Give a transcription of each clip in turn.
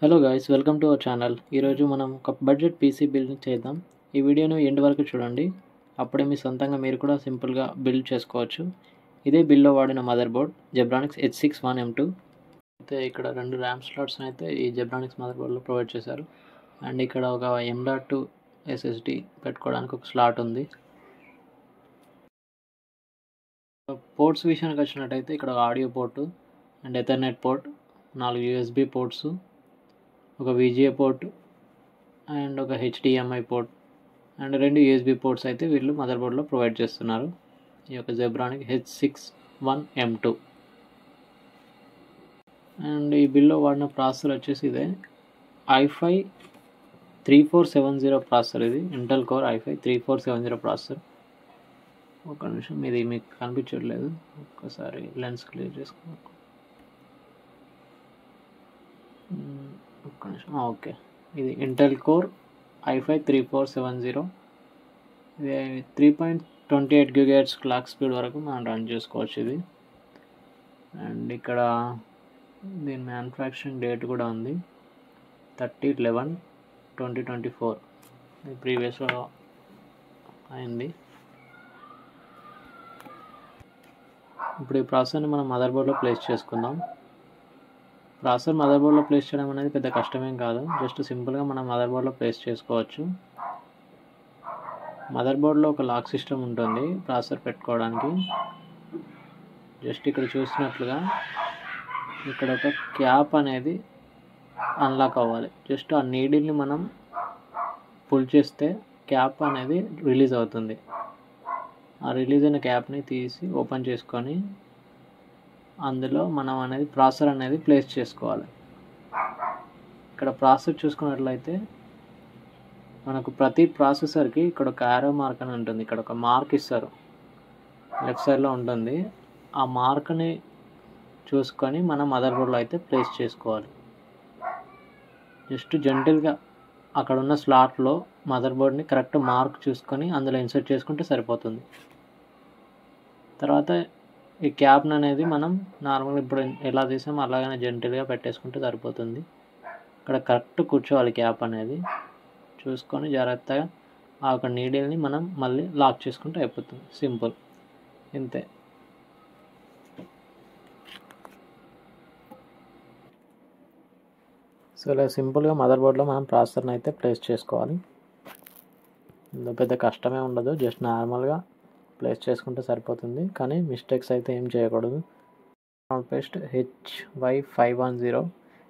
Hello guys, welcome to our channel. ఈరోజు మనం ఒక బడ్జెట్ పీసీ బిల్డ్ చేద్దాం. ఈ వీడియోను ఎండ్ వరకు చూడండి. అప్పుడే మీ సొంతంగా మీరు కూడా సింపుల్గా బిల్డ్ చేసుకోవచ్చు. ఇదే బిల్లో వాడిన మదర్ బోర్డ్ జెబ్రానిక్స్ H61M2. అయితే ఇక్కడ 2 ర్యామ్ స్లాట్స్ని అయితే ఈ జెబ్రానిక్స్ మదర్ బోర్డ్లో ప్రొవైడ్ చేశారు. అండ్ ఇక్కడ ఒక M.2 SSD పెట్టుకోవడానికి ఒక స్లాట్ ఉంది. పోర్ట్స్ విషయానికి వచ్చినట్టయితే ఇక్కడ audio port and Ethernet port, 4 USB ports, ఒక VGA పోర్ట్ అండ్ ఒక HDMI port and 2 USB ports అయితే వీళ్ళు మదర్ బోర్డ్లో ప్రొవైడ్ చేస్తున్నారు. ఈ యొక్క జెబ్రానిక్ H61M2. అండ్ ఈ బిల్లో వాడిన ప్రాసెసర్ వచ్చేసి ఇదే i5 3470 ప్రాసెసర్. ఇది ఇంటెల్ కోర్ i5 3470 ప్రాసెసర్. ఒక నిమిషం, ఇది మీకు కనిపించట్లేదు, ఒక్కసారి లెన్స్ క్లియర్ చేసుకో. ఒక్క నిమిషం. ఓకే, ఇది ఇంటెల్ కోర్ i5 3470. ఇది 3.28 GHz క్లాక్ స్పీడ్ వరకు మనం రన్ చేసుకోవచ్చు ఇది. అండ్ ఇక్కడ దీని మ్యానుఫ్యాక్చరింగ్ డేట్ కూడా ఉంది, 30/11/2024. ఇది ప్రీవియస్గా అయింది. ఇప్పుడు ఈ ప్రాసెసర్ని మనం మదర్ బోర్డ్లో ప్లేస్ చేసుకుందాం. ప్రాసెసర్ మదర్ బోర్డ్లో ప్లేస్ చేయడం అనేది పెద్ద కష్టమేం కాదు, జస్ట్ సింపుల్గా మనం మదర్ బోర్డ్లో ప్లేస్ చేసుకోవచ్చు. మదర్ బోర్డ్లో ఒక లాక్ సిస్టమ్ ఉంటుంది ప్రాసెసర్ పెట్టుకోవడానికి. జస్ట్ ఇక్కడ చూసినట్లుగా ఇక్కడ ఒక క్యాప్ అనేది అన్లాక్ అవ్వాలి. జస్ట్ ఆ నీడిల్ని మనం పుల్ చేస్తే క్యాప్ అనేది రిలీజ్ అవుతుంది. ఆ రిలీజ్ అయిన క్యాప్ని తీసి ఓపెన్ చేసుకొని అందులో మనం అనేది ప్రాసెసర్ అనేది ప్లేస్ చేసుకోవాలి. ఇక్కడ ప్రాసెసర్ చూసుకున్నట్లయితే మనకు ప్రతి ప్రాసెసర్కి ఇక్కడ ఒక యారో మార్క్ అని ఉంటుంది. ఇక్కడ ఒక మార్క్ ఇస్తారు, లెఫ్ట్ సైడ్లో ఉంటుంది. ఆ మార్క్ని చూసుకొని మనం మదర్ బోర్డ్లో అయితే ప్లేస్ చేసుకోవాలి. జస్ట్ జెంటిల్గా అక్కడ ఉన్న స్లాట్లో మదర్ బోర్డ్ని కరెక్ట్ మార్క్ చూసుకొని అందులో ఇన్సర్ట్ చేసుకుంటే సరిపోతుంది. తర్వాత ఈ క్యాప్ని అనేది మనం నార్మల్గా ఇప్పుడు ఎలా తీసామో అలాగనే జెంటిల్గా పెట్టేసుకుంటే సరిపోతుంది. ఇక్కడ కరెక్ట్ కూర్చోవాలి క్యాప్ అనేది చూసుకొని జాగ్రత్తగా ఆ ఒక నీడిల్ని మనం మళ్ళీ లాక్ చేసుకుంటే అయిపోతుంది. సింపుల్, ఇంతే. సో ఇలా సింపుల్గా మదర్ బోర్డ్లో మనం ప్రాసెసర్ని అయితే ప్లేస్ చేసుకోవాలి. ఇందులో పెద్ద కష్టమే ఉండదు, జస్ట్ నార్మల్గా ప్లేస్ చేసుకుంటే సరిపోతుంది. కానీ మిస్టేక్స్ అయితే ఏం చేయకూడదు. Paste HY510.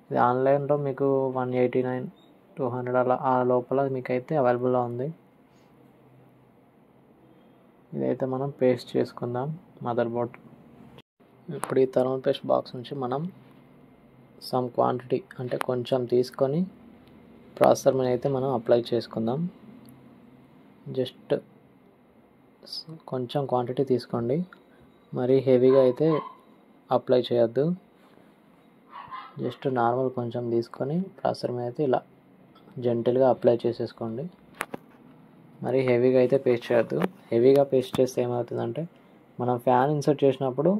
ఇది ఆన్లైన్లో మీకు 189, 200 అలా ఆ లోపల మీకైతే అవైలబుల్లో ఉంది. ఇదైతే మనం పేస్ట్ చేసుకుందాం మదర్ బోర్డ్. ఇప్పుడు ఈ థర్మల్ పేస్ట్ బాక్స్ నుంచి మనం సమ్ క్వాంటిటీ అంటే కొంచెం తీసుకొని ప్రాసెసర్ మీద అయితే మనం అప్లై చేసుకుందాం. జస్ట్ కొంచెం క్వాంటిటీ తీసుకోండి, మరీ హెవీగా అయితే అప్లై చేయొద్దు. జస్ట్ నార్మల్ కొంచెం తీసుకొని ప్రాసెసర్ మీద అయితే ఇలా జెంటిల్గా అప్లై చేసేసుకోండి. మరీ హెవీగా అయితే పేస్ట్ చేయొద్దు. హెవీగా పేస్ట్ చేస్తే ఏమవుతుందంటే మనం ఫ్యాన్ ఇన్సర్ట్ చేసినప్పుడు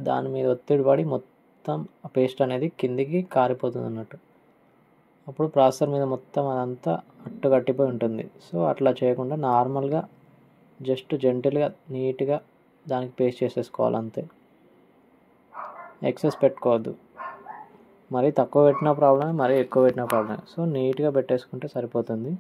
దాని మీద ఒత్తిడి పడి మొత్తం పేస్ట్ అనేది కిందికి కారిపోతుంది అన్నట్టు. అప్పుడు ప్రాసెసర్ మీద మొత్తం అదంతా అట్టు కట్టిపోయి ఉంటుంది. సో అట్లా చేయకుండా నార్మల్గా జస్ట్ జెంటిల్గా నీట్గా దానికి పేస్ట్ చేసేసుకోవాలి అంతే. ఎక్సెస్ పెట్టుకోవద్దు, మరీ తక్కువ పెట్టిన ప్రాబ్లమే, మరీ ఎక్కువ పెట్టిన ప్రాబ్లమే. సో నీట్గా పెట్టేసుకుంటే సరిపోతుంది.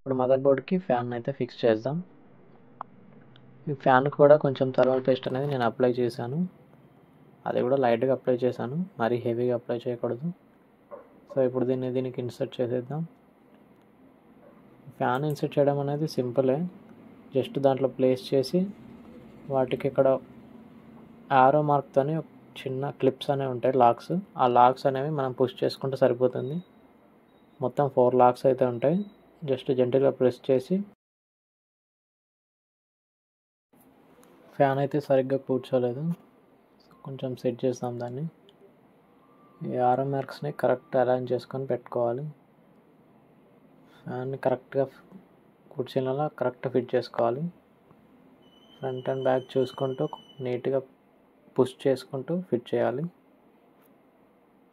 ఇప్పుడు మదర్ బోర్డ్కి ఫ్యాన్ అయితే ఫిక్స్ చేద్దాం. ఈ ఫ్యాన్ కూడా కొంచెం థర్మల్ పేస్ట్ అనేది నేను అప్లై చేశాను. అది కూడా లైట్గా అప్లై చేశాను, మరీ హెవీగా అప్లై చేయకూడదు. సో ఇప్పుడు దీనికి ఇన్సర్ట్ చేసేద్దాం. ఫ్యాన్ ఇన్సర్ట్ చేయడం అనేది సింపులే. జస్ట్ దాంట్లో ప్లేస్ చేసి వాటికి ఇక్కడ యారో మార్క్తోని చిన్న క్లిప్స్ అనేవి ఉంటాయి, లాక్స్. ఆ లాక్స్ అనేవి మనం పుష్ చేసుకుంటే సరిపోతుంది. మొత్తం 4 లాక్స్ అయితే ఉంటాయి. జస్ట్ జెంటిల్గా ప్రెస్ చేసి, ఫ్యాన్ అయితే సరిగ్గా కూర్చోలేదు, కొంచెం సెట్ చేస్తాం దాన్ని. ఈ యారో మార్క్స్ని కరెక్ట్ అలైన్ చేసుకొని పెట్టుకోవాలి. ఫ్యాన్ని కరెక్ట్గా కూర్చునేలా కరెక్ట్ ఫిట్ చేసుకోవాలి. ఫ్రంట్ అండ్ బ్యాక్ చూసుకుంటూ నీట్గా పుష్ చేసుకుంటూ ఫిట్ చేయాలి.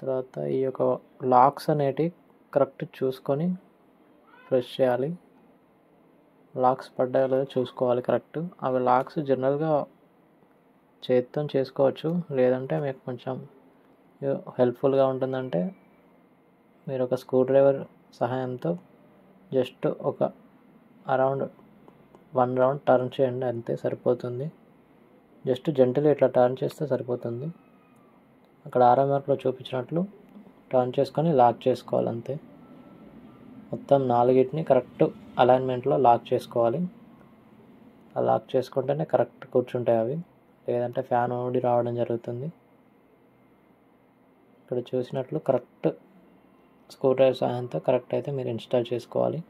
తర్వాత ఈ యొక్క లాక్స్ అనేటివి కరెక్ట్ చూసుకొని ప్రెస్ చేయాలి. లాక్స్ పడ్డాయో లేదో చూసుకోవాలి కరెక్ట్. అవి లాక్స్ జనరల్గా చేతితో చేసుకోవచ్చు, లేదంటే మీకు కొంచెం హెల్ప్ఫుల్గా ఉంటుందంటే మీరు ఒక స్క్రూ డ్రైవర్ సహాయంతో జస్ట్ ఒక అరౌండ్ 1 రౌండ్ టర్న్ చేయండి, అంతే సరిపోతుంది. జస్ట్ జెంటిల్గా ఇట్లా టర్న్ చేస్తే సరిపోతుంది. అక్కడ ఆరో మార్క్లో చూపించినట్లు టర్న్ చేసుకొని లాక్ చేసుకోవాలి, అంతే. మొత్తం 4ని కరెక్ట్ అలైన్మెంట్లో లాక్ చేసుకోవాలి. ఆ లాక్ చేసుకుంటేనే కరెక్ట్ కూర్చుంటాయి అవి, లేదంటే ఫ్యాన్ ఊడి రావడం జరుగుతుంది. ఇక్కడ చూసినట్లు కరెక్ట్ స్క్రూ డ్రైవర్ సహాయంతో కరెక్ట్ అయితే మీరు ఇన్స్టాల్ చేసుకోవాలి.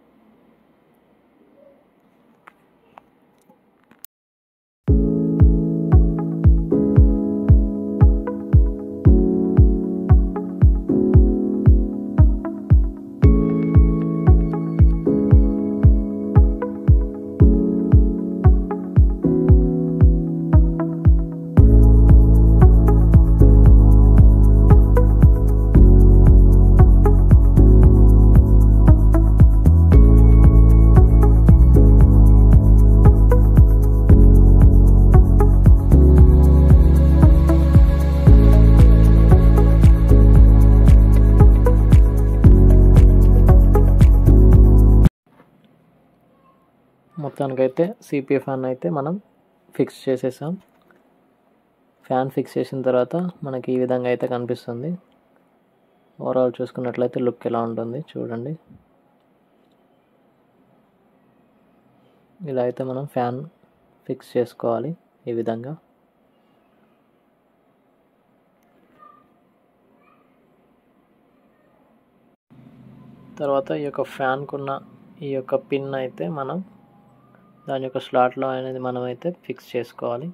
మొత్తానికైతే సిపిఏ ఫ్యాన్ అయితే మనం ఫిక్స్ చేసేసాం. ఫ్యాన్ ఫిక్స్ చేసిన తర్వాత మనకి ఈ విధంగా అయితే కనిపిస్తుంది. ఓవరాల్ చూసుకున్నట్లయితే లుక్ ఎలా ఉంటుంది చూడండి. ఇలా అయితే మనం ఫ్యాన్ ఫిక్స్ చేసుకోవాలి ఈ విధంగా. తర్వాత ఈ యొక్క ఫ్యాన్కున్న ఈ యొక్క పిన్ అయితే మనం దాని యొక్క స్లాట్లో అనేది మనం అయితే ఫిక్స్ చేసుకోవాలి.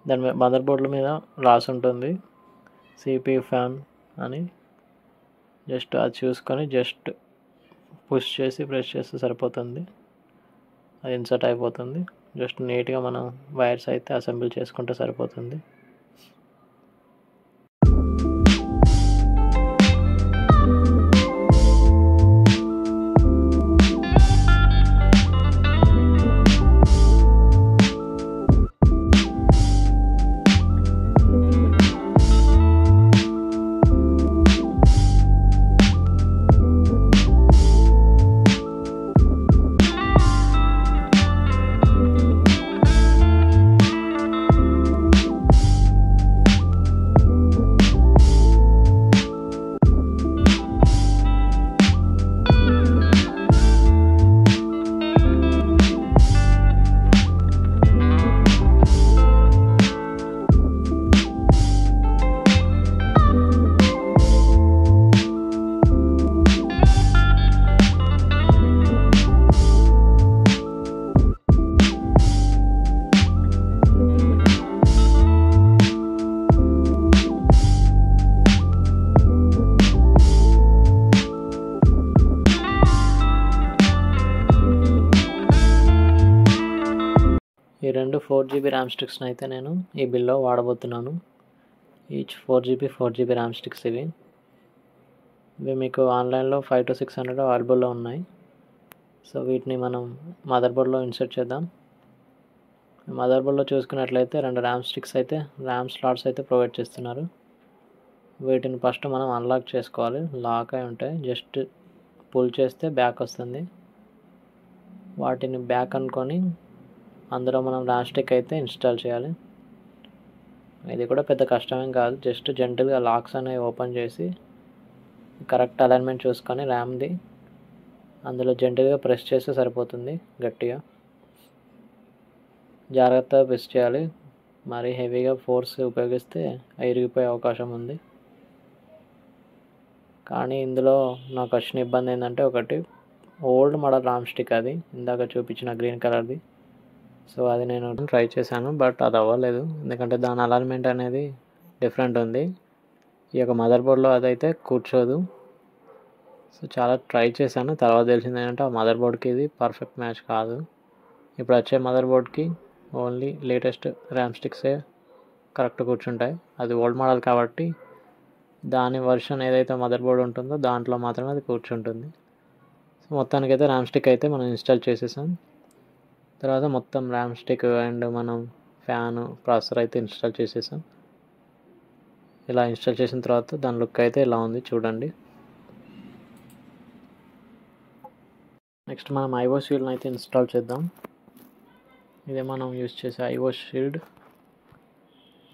దాని మీద మదర్ బోర్డుల మీద రాసి ఉంటుంది సిపియు ఫ్యాన్ అని. జస్ట్ అది చూసుకొని జస్ట్ పుష్ చేసి ప్రెస్ చేస్తే సరిపోతుంది, అది ఇన్సర్ట్ అయిపోతుంది. జస్ట్ నీట్గా మనం వైర్స్ అయితే అసెంబుల్ చేసుకుంటే సరిపోతుంది. ఈ రెండు 4GB ర్యామ్ స్టిక్స్ని అయితే నేను ఈ బిల్లో వాడబోతున్నాను. ఈచ్ 4GB ర్యామ్ స్టిక్స్ ఇవి మీకు ఆన్లైన్లో 500 to 600 అవైలబుల్లో ఉన్నాయి. సో వీటిని మనం మదర్ బోర్డ్లో ఇన్సర్ట్ చేద్దాం. మదర్ బోర్డ్లో చూసుకున్నట్లయితే 2 ర్యామ్ స్టిక్స్ అయితే ర్యామ్ స్లాట్స్ అయితే ప్రొవైడ్ చేస్తున్నారు. వీటిని ఫస్ట్ మనం అన్లాక్ చేసుకోవాలి. లాక్ అయి ఉంటాయి, జస్ట్ పుల్ చేస్తే బ్యాక్ వస్తుంది. వాటిని బ్యాక్ అనుకొని అందులో మనం ర్యామ్ స్టిక్ అయితే ఇన్స్టాల్ చేయాలి. ఇది కూడా పెద్ద కష్టమేం కాదు. జస్ట్ జెంటల్గా లాక్స్ అనేవి ఓపెన్ చేసి కరెక్ట్ అలైన్మెంట్ చూసుకొని ర్యామ్ది అందులో జెంటల్గా ప్రెస్ చేస్తే సరిపోతుంది. గట్టిగా జాగ్రత్తగా ప్రెస్ చేయాలి. మరి హెవీగా ఫోర్స్ ఉపయోగిస్తే ఇరిగిపోయే అవకాశం ఉంది. కానీ ఇందులో నాకు వచ్చిన ఇబ్బంది ఏంటంటే, ఒకటి ఓల్డ్ మోడల్ రామ్ స్టిక్, అది ఇందాక చూపించిన గ్రీన్ కలర్ది. సో అది నేను ట్రై చేశాను, బట్ అది అవ్వలేదు. ఎందుకంటే దాని అలైన్మెంట్ అనేది డిఫరెంట్ ఉంది. ఈ యొక్క మదర్ బోర్డ్లో అదైతే కూర్చోదు. సో చాలా ట్రై చేశాను. తర్వాత తెలిసింది ఏంటంటే ఆ మదర్ బోర్డ్కి ఇది పర్ఫెక్ట్ మ్యాచ్ కాదు. ఇప్పుడు వచ్చే మదర్ బోర్డ్కి ఓన్లీ లేటెస్ట్ ర్యామ్ స్టిక్సే కరెక్ట్ కూర్చుంటాయి. అది ఓల్డ్ మోడల్ కాబట్టి దాని వర్షన్ ఏదైతే మదర్ బోర్డ్ ఉంటుందో దాంట్లో మాత్రమే అది కూర్చుంటుంది. సో మొత్తానికైతే ర్యామ్ స్టిక్ అయితే మనం ఇన్స్టాల్ చేసేసాం. తర్వాత మొత్తం ర్యామ్ స్టిక్ అండ్ మనం ఫ్యాను ప్రాసెసర్ అయితే ఇన్స్టాల్ చేసేసాం. ఇలా ఇన్స్టాల్ చేసిన తర్వాత దాని లుక్ అయితే ఇలా ఉంది చూడండి. నెక్స్ట్ మనం ఐఓ షీల్డ్ని అయితే ఇన్స్టాల్ చేద్దాం. ఇదే మనం యూజ్ చేసే ఐఓ షీల్డ్.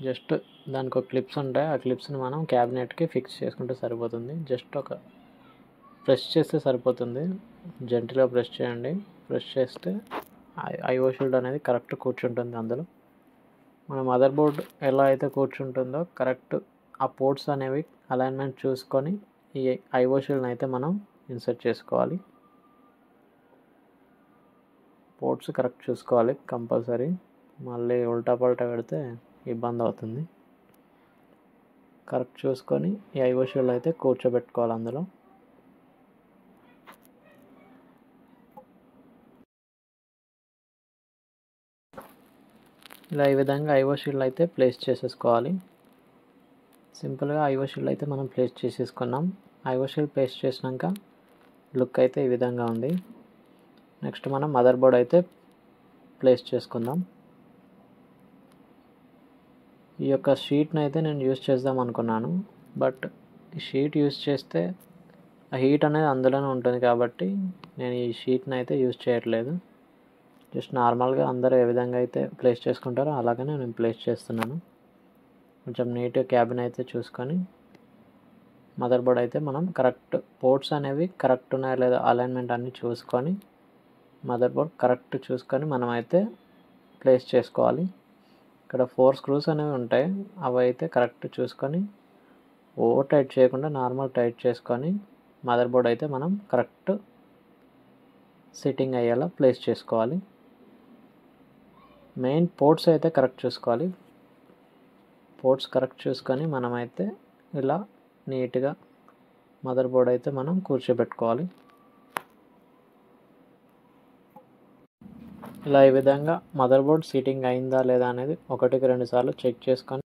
జస్ట్ దానికి ఒక క్లిప్స్ ఉంటాయి. ఆ క్లిప్స్ని మనం క్యాబినెట్కి ఫిక్స్ చేసుకుంటే సరిపోతుంది. జస్ట్ ఒక ప్రెస్ చేస్తే సరిపోతుంది. జెంటిల్గా ప్రెస్ చేయండి. ప్రెస్ చేస్తే ఐఓ షీల్డ్ అనేది కరెక్ట్ కూర్చుంటుంది. అందులో మన మదర్ బోర్డ్ ఎలా అయితే కూర్చుంటుందో కరెక్ట్ ఆ పోర్ట్స్ అనేవి అలైన్మెంట్ చూసుకొని ఈ ఐఓ షీల్డ్ని అయితే మనం ఇన్సర్ట్ చేసుకోవాలి. పోర్ట్స్ కరెక్ట్ చూసుకోవాలి కంపల్సరీ. మళ్ళీ ఉల్టా పల్టా పెడితే ఇబ్బంది అవుతుంది. కరెక్ట్ చూసుకొని ఈ ఐఓ షీల్డ్ అయితే కూర్చోబెట్టుకోవాలి అందులో. ఇలా ఈ విధంగా ఐఓ షీల్డ్ అయితే ప్లేస్ చేసేసుకోవాలి. సింపుల్గా ఐఓ షీల్డ్ అయితే మనం ప్లేస్ చేసేసుకున్నాం. ఐఓ షీల్డ్ ప్లేస్ చేసినాక లుక్ అయితే ఈ విధంగా ఉంది. నెక్స్ట్ మనం మదర్ బోర్డ్ అయితే ప్లేస్ చేసుకుందాం. ఈ యొక్క షీట్ని అయితే నేను యూజ్ చేద్దాం అనుకున్నాను, బట్ ఈ షీట్ యూజ్ చేస్తే ఆ హీట్ అనేది అందులోనే ఉంటుంది కాబట్టి నేను ఈ షీట్ని అయితే యూజ్ చేయట్లేదు. జస్ట్ నార్మల్గా అందరూ ఏ విధంగా అయితే ప్లేస్ చేసుకుంటారో అలాగనే నేను ప్లేస్ చేస్తున్నాను. కొంచెం నీట్గా క్యాబిన్ అయితే చూసుకొని మదర్ బోర్డ్ అయితే మనం కరెక్ట్ పోర్ట్స్ అనేవి కరెక్ట్ ఉన్నాయో లేదా అలైన్మెంట్ అన్నీ చూసుకొని మదర్ బోర్డ్ కరెక్ట్ చూసుకొని మనం అయితే ప్లేస్ చేసుకోవాలి. ఇక్కడ 4 స్క్రూస్ అనేవి ఉంటాయి. అవి అయితే కరెక్ట్ చూసుకొని ఓవర్ టైట్ చేయకుండా నార్మల్ టైట్ చేసుకొని మదర్ బోర్డ్ అయితే మనం కరెక్ట్ సిట్టింగ్ అయ్యేలా ప్లేస్ చేసుకోవాలి. మెయిన్ పోర్ట్స్ అయితే కరెక్ట్ చూసుకోవాలి. పోర్ట్స్ కరెక్ట్ చూసుకొని మనమైతే ఇలా నీట్గా మదర్ బోర్డ్ అయితే మనం కూర్చోబెట్టుకోవాలి. ఇలా ఈ విధంగా మదర్ బోర్డ్ సీటింగ్ అయిందా లేదా అనేది 1-2 సార్లు చెక్ చేసుకొని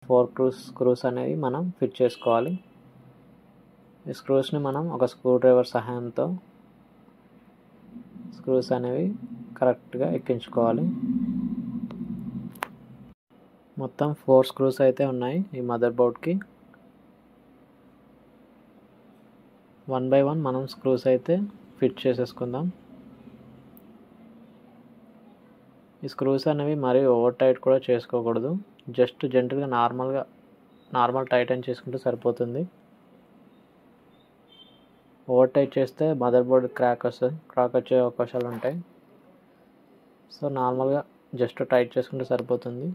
ఫోర్ స్క్రూస్ అనేవి మనం ఫిట్ చేసుకోవాలి. ఈ స్క్రూస్ని మనం ఒక స్క్రూ డ్రైవర్ సహాయంతో స్క్రూస్ అనేవి కరెక్ట్గా ఎక్కించుకోవాలి. మొత్తం 4 స్క్రూస్ అయితే ఉన్నాయి ఈ మదర్ బోర్డ్కి. 1 by 1 మనం స్క్రూస్ అయితే ఫిట్ చేసేసుకుందాం. ఈ స్క్రూస్ అనేవి మరీ ఓవర్ టైట్ కూడా చేసుకోకూడదు. జస్ట్ జెంటల్గా నార్మల్ టైటన్ చేసుకుంటే సరిపోతుంది. ఓవర్ టైట్ చేస్తే మదర్ బోర్డ్ క్రాక్ వచ్చే అవకాశాలు ఉంటాయి. సో నార్మల్గా జస్ట్ టైట్ చేసుకుంటే సరిపోతుంది.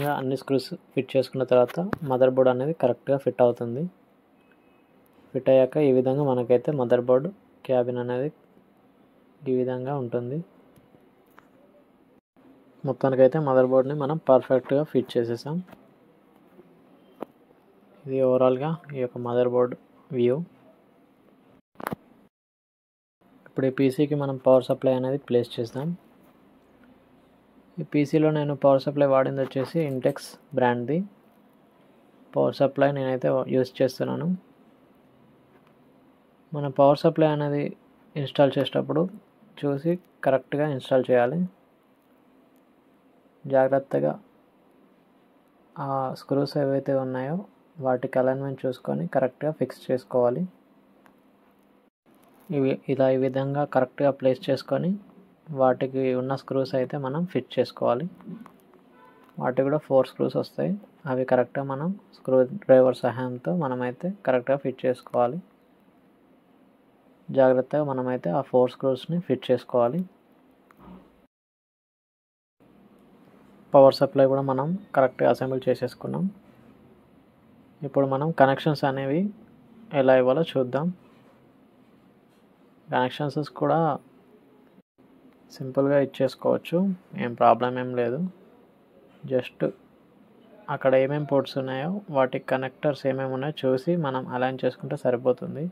విధంగా అన్ని స్క్రూస్ ఫిట్ చేసుకున్న తర్వాత మదర్ బోర్డ్ అనేది కరెక్ట్గా ఫిట్ అవుతుంది. ఫిట్ అయ్యాక ఈ విధంగా మనకైతే మదర్ బోర్డ్ క్యాబిన్ అనేది ఈ విధంగా ఉంటుంది. మొత్తానికైతే మదర్ బోర్డ్ని మనం పర్ఫెక్ట్గా ఫిట్ చేసేసాం. ఇది ఓవరాల్గా ఈ యొక్క మదర్ బోర్డ్ వ్యూ. ఇప్పుడు ఈ పీసీకి మనం పవర్ సప్లై అనేది ప్లేస్ చేద్దాం. ఈ పీసీలో నేను పవర్ సప్లై వాడింది వచ్చేసి ఇంటెక్స్ బ్రాండ్ది పవర్ సప్లై నేనైతే యూస్ చేస్తున్నాను. మన పవర్ సప్లై అనేది ఇన్స్టాల్ చేసేటప్పుడు చూసి కరెక్ట్గా ఇన్స్టాల్ చేయాలి. జాగ్రత్తగా ఆ స్క్రూస్ ఏవైతే ఉన్నాయో వాటికి అలైన్మెంట్ చూసుకొని కరెక్ట్గా ఫిక్స్ చేసుకోవాలి. ఈ విధంగా కరెక్ట్గా ప్లేస్ చేసుకొని వాటికి ఉన్న స్క్రూస్ అయితే మనం ఫిట్ చేసుకోవాలి. వాటికి కూడా 4 స్క్రూస్ వస్తాయి. అవి కరెక్ట్గా మనం స్క్రూ డ్రైవర్ సహాయంతో మనమైతే కరెక్ట్గా ఫిట్ చేసుకోవాలి. జాగ్రత్తగా మనమైతే ఆ 4 స్క్రూస్ని ఫిట్ చేసుకోవాలి. పవర్ సప్లై కూడా మనం కరెక్ట్గా అసెంబుల్ చేసేసుకున్నాం. ఇప్పుడు మనం కనెక్షన్స్ అనేవి ఎలా ఇవ్వాలో చూద్దాం. కనెక్షన్స్ కూడా సింపుల్గా ఇచ్చేసుకోవచ్చు, ఏం ప్రాబ్లం ఏం లేదు. జస్ట్ అక్కడ ఏమేమి పోర్ట్స్ ఉన్నాయో వాటికి కనెక్టర్స్ ఏమేమి ఉన్నాయో చూసి మనం అలైన్ చేసుకుంటే సరిపోతుంది.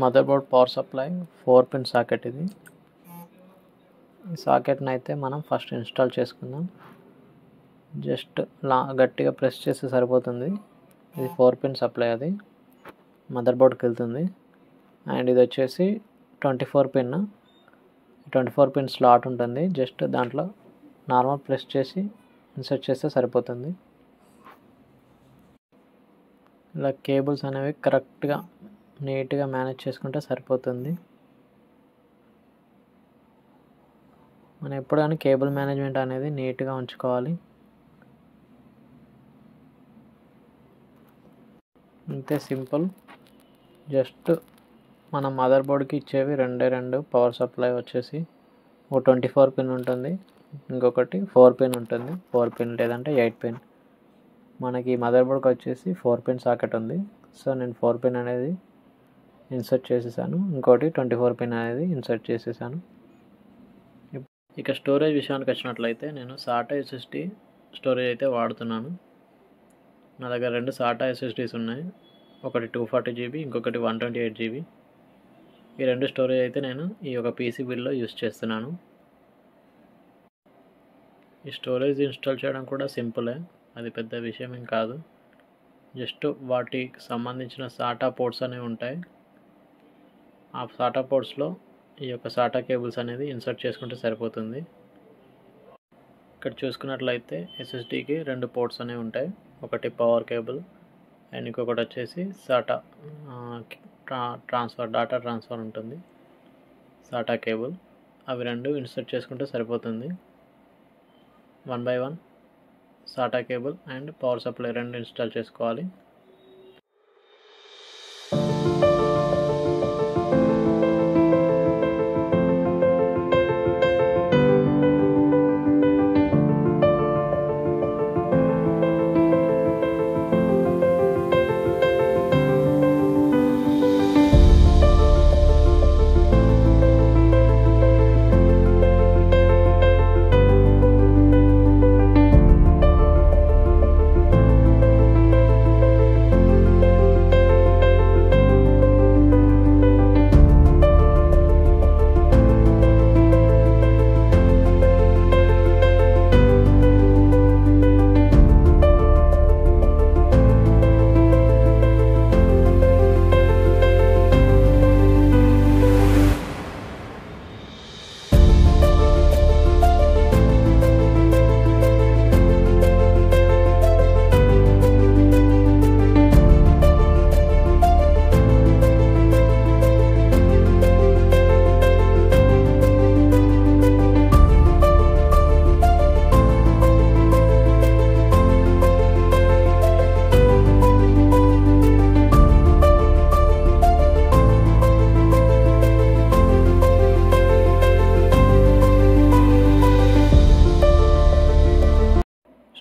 Motherboard power supply 4 pin socket ఇది. ఈ సాకెట్ని అయితే మనం ఫస్ట్ ఇన్స్టాల్ చేసుకుందాం. జస్ట్ గట్టిగా ప్రెస్ చేస్తే సరిపోతుంది. ఇది 4 పిన్ సప్లై, అది మదర్ బోర్డ్కి వెళ్తుంది. అండ్ ఇది వచ్చేసి 24 పిన్. 24 పిన్ స్లాట్ ఉంటుంది. జస్ట్ దాంట్లో నార్మల్ ప్రెస్ చేసి ఇన్సర్ట్ చేస్తే సరిపోతుంది. ఇలా కేబుల్స్ అనేవి కరెక్ట్గా నీట్గా మేనేజ్ చేసుకుంటే సరిపోతుంది. మనం ఎప్పుడు కానీ కేబుల్ మేనేజ్మెంట్ అనేది నీట్గా ఉంచుకోవాలి. అంతే, సింపుల్. జస్ట్ మన మదర్ బోర్డ్కి ఇచ్చేవి 2 పవర్ సప్లై వచ్చేసి ఒక 24 పిన్ ఉంటుంది, ఇంకొకటి 4 పిన్ ఉంటుంది. 4 పిన్ లేదంటే 8 పిన్. మనకి మదర్ బోర్డ్కి వచ్చేసి 4 పిన్ సాకెట్ ఉంది. సో నేను 4 పిన్ అనేది ఇన్సర్ట్ చేసేసాను, ఇంకోటి 24 పిన్ అనేది ఇన్సర్ట్ చేసేసాను. ఇక స్టోరేజ్ విషయానికి వచ్చినట్లయితే నేను SATA SSD స్టోరేజ్ అయితే వాడుతున్నాను. నా దగ్గర 2 SATA SSDs ఉన్నాయి. ఒకటి 240 GB, ఇంకొకటి 128 GB. ఈ 2 స్టోరేజ్ అయితే నేను ఈ యొక్క పీసీ బిల్లో యూస్ చేస్తున్నాను. ఈ స్టోరేజ్ ఇన్స్టాల్ చేయడం కూడా సింపులే, అది పెద్ద విషయం ఏం కాదు. జస్ట్ వాటికి సంబంధించిన SATA పోర్ట్స్ అనేవి ఉంటాయి. ఆ SATA పోర్ట్స్లో ఈ యొక్క SATA కేబుల్స్ అనేది ఇన్సర్ట్ చేసుకుంటే సరిపోతుంది. ఇక్కడ చూసుకున్నట్లయితే SSDకి 2 పోర్ట్స్ అనేవి ఉంటాయి. ఒకటి పవర్ కేబుల్ అండ్ ఇంకొకటి వచ్చేసి SATA డాటా ట్రాన్స్ఫర్ ఉంటుంది, SATA కేబుల్. అవి 2 ఇన్సర్ట్ చేసుకుంటే సరిపోతుంది. 1 by 1 SATA cable and power supply 2 install చేసుకోవాలి.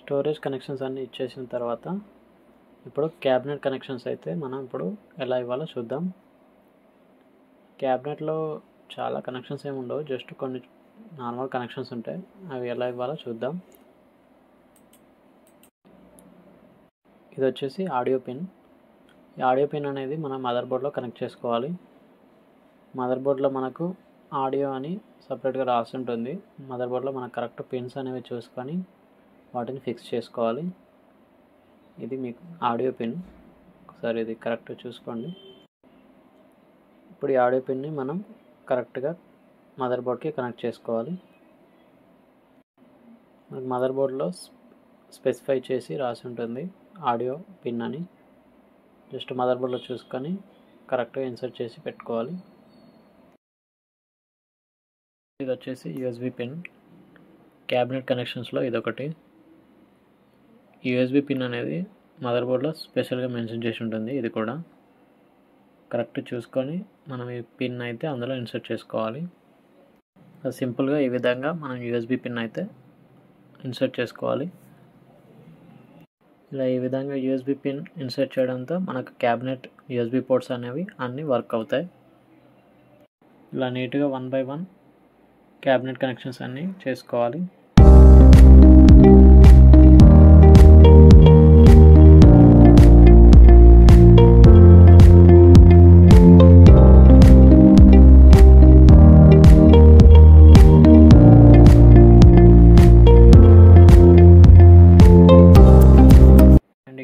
స్టోరేజ్ కనెక్షన్స్ అన్నీ ఇచ్చేసిన తర్వాత ఇప్పుడు క్యాబినెట్ కనెక్షన్స్ అయితే మనం ఇప్పుడు ఎలా ఇవ్వాలో చూద్దాం. క్యాబినెట్లో చాలా కనెక్షన్స్ ఏమి ఉండవు, జస్ట్ కొన్ని నార్మల్ కనెక్షన్స్ ఉంటాయి. అవి ఎలా ఇవ్వాలో చూద్దాం. ఇది వచ్చేసి ఆడియో పిన్. ఈ ఆడియో పిన్ అనేది మనం మదర్ బోర్డ్లో కనెక్ట్ చేసుకోవాలి. మదర్ బోర్డ్లో మనకు ఆడియో అని సపరేట్గా రాసి ఉంటుంది. మదర్ బోర్డ్లో మనకు కరెక్ట్ పిన్స్ అనేవి చూసుకొని వాటిని ఫిక్స్ చేసుకోవాలి. ఇది మీకు ఆడియో పిన్, ఒకసారి ఇది కరెక్ట్ చూసుకోండి. ఇప్పుడు ఈ ఆడియో పిన్ని మనం కరెక్ట్గా మదర్ బోర్డ్కి కనెక్ట్ చేసుకోవాలి. మనకు మదర్ బోర్డ్లో స్పెసిఫై చేసి రాసి ఉంటుంది ఆడియో పిన్ అని. జస్ట్ మదర్ బోర్డ్లో చూసుకొని కరెక్ట్గా ఇన్సర్ట్ చేసి పెట్టుకోవాలి. ఇది వచ్చేసి యూఎస్బి పిన్. క్యాబినెట్ కనెక్షన్స్లో ఇదొకటి. యూఎస్బి పిన్ అనేది మదర్ బోర్డ్లో స్పెషల్గా మెన్షన్ చేసి ఉంటుంది. ఇది కూడా కరెక్ట్ చూసుకొని మనం ఈ పిన్ అయితే అందులో ఇన్సర్ట్ చేసుకోవాలి. సింపుల్గా ఈ విధంగా మనం యూఎస్బి పిన్ అయితే ఇన్సర్ట్ చేసుకోవాలి. ఇలా ఈ విధంగా యూఎస్బి పిన్ ఇన్సర్ట్ చేయడంతో మనకు క్యాబినెట్ యూఎస్బి పోర్ట్స్ అనేవి అన్నీ వర్క్ అవుతాయి. ఇలా నీట్గా 1 by 1 క్యాబినెట్ కనెక్షన్స్ అన్నీ చేసుకోవాలి.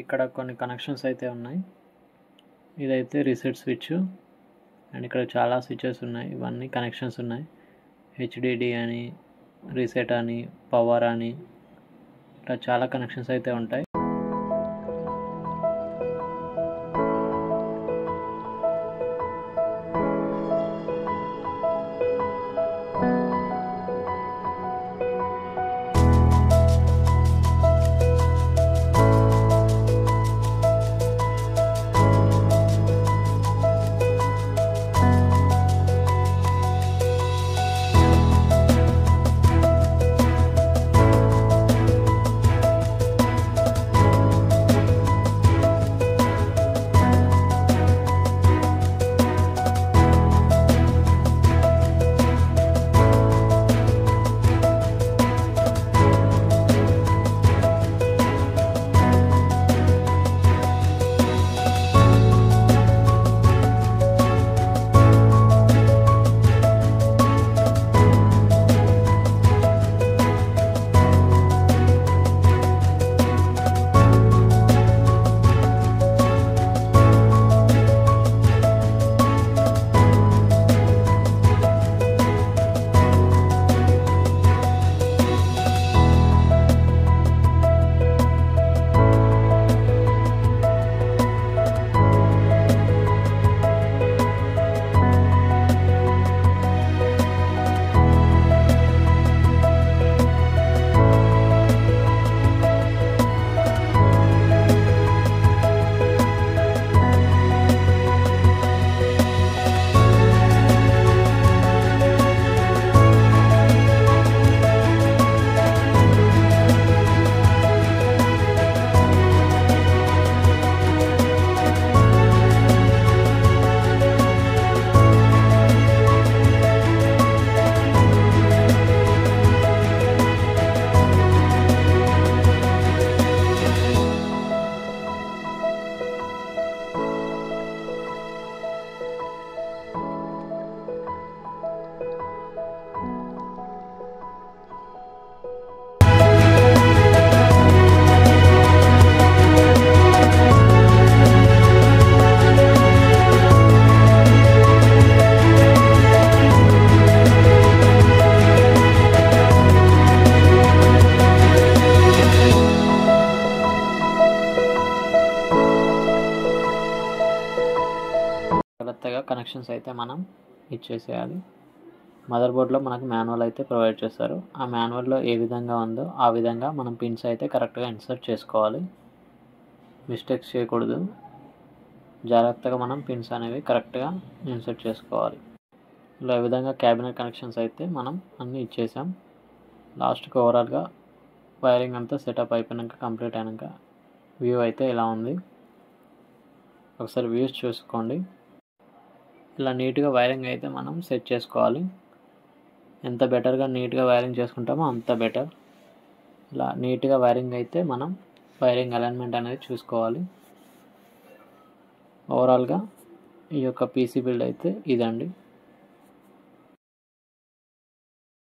ఇక్కడ కొన్ని కనెక్షన్స్ అయితే ఉన్నాయి. ఇదైతే రీసెట్ స్విచ్ అండ్ ఇక్కడ చాలా స్విచెస్ ఉన్నాయి. ఇవన్నీ కనెక్షన్స్ ఉన్నాయి. హెచ్డిడి అని, రీసెట్ అని, పవర్ అని, ఇట్లా చాలా కనెక్షన్స్ అయితే ఉంటాయి. జాగ్రత్తగా కనెక్షన్స్ అయితే మనం ఇచ్చేసేయాలి. మదర్ బోర్డ్లో మనకు మాన్యువల్ అయితే ప్రొవైడ్ చేస్తారు. ఆ మాన్యువల్లో ఏ విధంగా ఉందో ఆ విధంగా మనం పిన్స్ అయితే కరెక్ట్గా ఇన్సర్ట్ చేసుకోవాలి. మిస్టేక్స్ చేయకూడదు. జాగ్రత్తగా మనం పిన్స్ అనేవి కరెక్ట్గా ఇన్సర్ట్ చేసుకోవాలి. ఇలా ఈ విధంగా క్యాబినెట్ కనెక్షన్స్ అయితే మనం అన్నీ ఇచ్చేసాం. లాస్ట్కి ఓవరాల్గా వైరింగ్ అంతా సెటప్ అయిపోయాక కంప్లీట్ అయినాక వ్యూ అయితే ఇలా ఉంది. ఒకసారి వ్యూస్ చూసుకోండి. ఇలా నీట్గా వైరింగ్ అయితే మనం సెట్ చేసుకోవాలి. ఎంత బెటర్గా నీట్గా వైరింగ్ చేసుకుంటామో అంత బెటర్. ఇలా నీట్గా వైరింగ్ అయితే మనం వైరింగ్ అలైన్మెంట్ అనేది చూసుకోవాలి. ఓవరాల్గా ఈ యొక్క పీసీ బిల్డ్ అయితే ఇదండి.